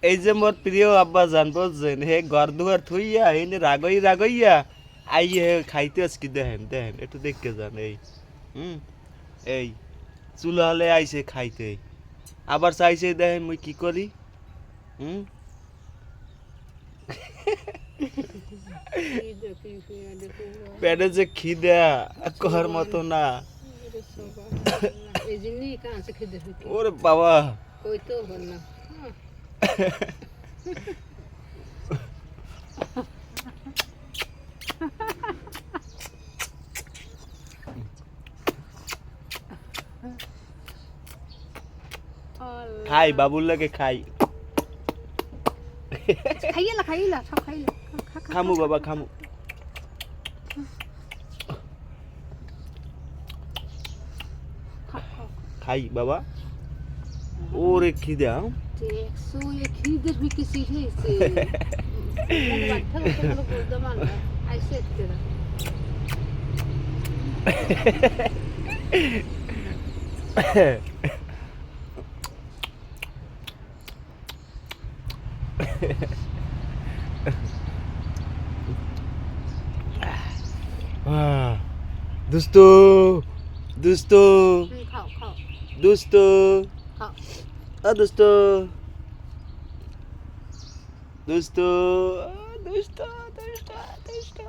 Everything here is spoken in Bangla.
এই যে মোর প্রিয় আব্বা জান বুঝছেন হে ঘর দুয়ার থুইয়া এনে রাগইয়া আই হে খাইতে আজকে দেখেন দেখেন একটু দেখতে যান এই এই চুলা হলে আইছে খাইতে আবার চাইছে দেখেন মুই কি করি হুম পেটে যে খিদা কর মতো না ওরে বাবা খাই বাবুর লাগে খাই খাইলা সব খাইলা খামু বাবা খামু খাই বাবা ওরে খিদা দেখছো এ খিদের বিকে শিখেছে বাচ্চা লোক বলতে মানা আইসে এতরা দুস্তু দুস্তু খাও খাও দুস্তু খাও দুস্তু দুস্তু দুস্তু দুস্তু দুস্তু